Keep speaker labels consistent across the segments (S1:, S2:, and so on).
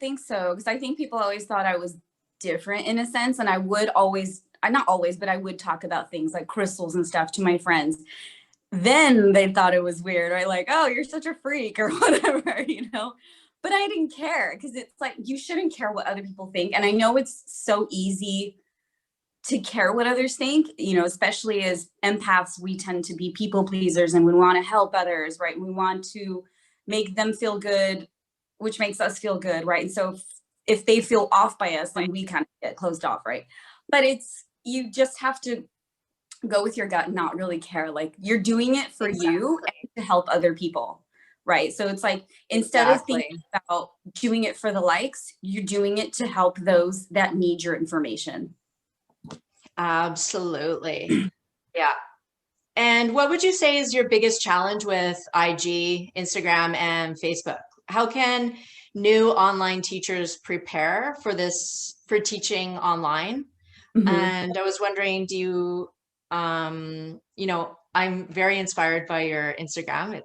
S1: think so, because I think people always thought I was different in a sense, and I would always, not always, but I would talk about things like crystals and stuff to my friends. Then they thought it was weird, right? Like, oh, you're such a freak or whatever, But I didn't care, because it's like, you shouldn't care what other people think. And I know it's so easy to care what others think, especially as empaths, we tend to be people pleasers and we want to help others, right? We want to make them feel good, which makes us feel good, right? And so if they feel off by us, then we kind of get closed off, right? But you just have to go with your gut and not really care. Like, you're doing it for you and to help other people, right? So it's like, instead of thinking about doing it for the likes, you're doing it to help those that need your information.
S2: Absolutely. Yeah. And what would you say is your biggest challenge with IG, Instagram, and Facebook? How can new online teachers prepare for teaching online?
S1: Mm-hmm.
S2: And I was wondering, do you, I'm very inspired by your Instagram.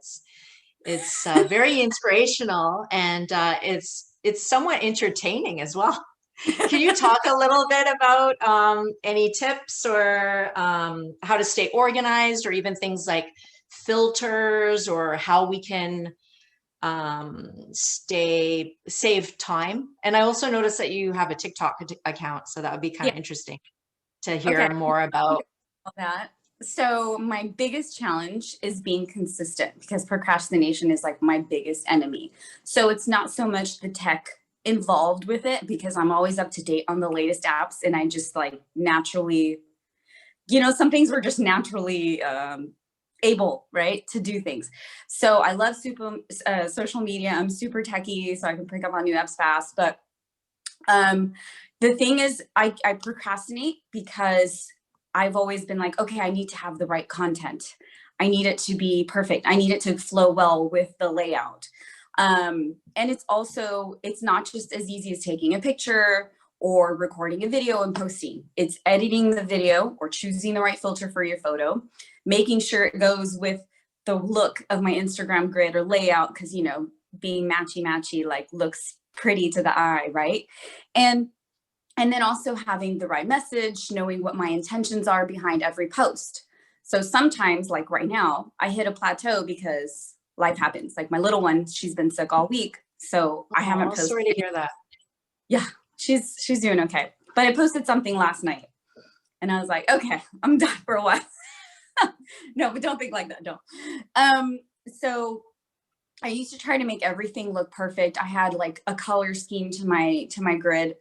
S2: It's very inspirational, and it's somewhat entertaining as well. Can you talk a little bit about any tips or how to stay organized, or even things like filters, or how we can save time? And I also noticed that you have a TikTok account, so that would be kind of interesting to hear more about
S1: that. So my biggest challenge is being consistent, because procrastination is like my biggest enemy. So it's not so much the tech involved with it, because I'm always up to date on the latest apps, and I just like naturally, some things were just naturally able, right, to do things. So I love social media. I'm super techie, so I can pick up on new apps fast. But the thing is, I procrastinate because I've always been like, okay, I need to have the right content. I need it to be perfect. I need it to flow well with the layout. And it's not just as easy as taking a picture or recording a video and posting. It's editing the video or choosing the right filter for your photo, making sure it goes with the look of my Instagram grid or layout, because, being matchy, like, looks pretty to the eye, right? And then also having the right message, knowing what my intentions are behind every post. So sometimes, like right now, I hit a plateau because life happens. Like my little one, she's been sick all week, so I haven't posted.
S2: Sorry to hear that.
S1: Yeah, she's doing okay. But I posted something last night, and I was like, okay, I'm done for a while. No, but don't think like that. Don't. So I used to try to make everything look perfect. I had like a color scheme to my grid,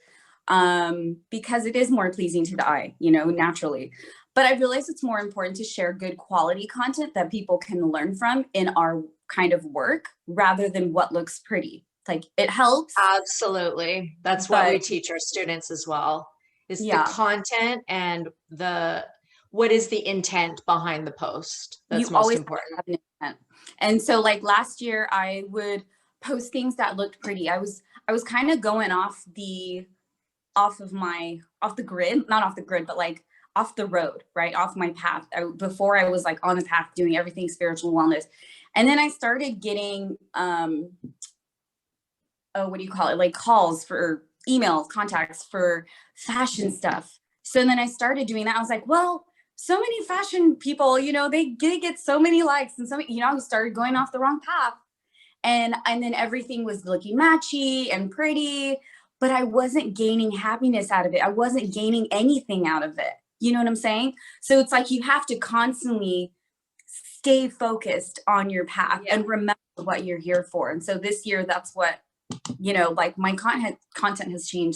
S1: because it is more pleasing to the eye, naturally. But I realized it's more important to share good quality content that people can learn from in our kind of work, rather than what looks pretty. Like, it helps.
S2: Absolutely. That's what we teach our students as well, is the content and what is the intent behind the post. That's most important.
S1: Have an intent. And so like last year, I would post things that looked pretty. I was kind of going off the grid, not off the grid, but like off the road, right? Off my path. Before I was like on the path doing everything spiritual wellness. And then I started getting, what do you call it? Like calls for emails, contacts for fashion stuff. So then I started doing that. I was like, well, so many fashion people, they get so many likes, and I started going off the wrong path. And then everything was looking matchy and pretty, but I wasn't gaining happiness out of it. I wasn't gaining anything out of it. You know what I'm saying? So it's like, you have to constantly stay focused on your path and remember what you're here for. And so this year, that's what, like, my content has changed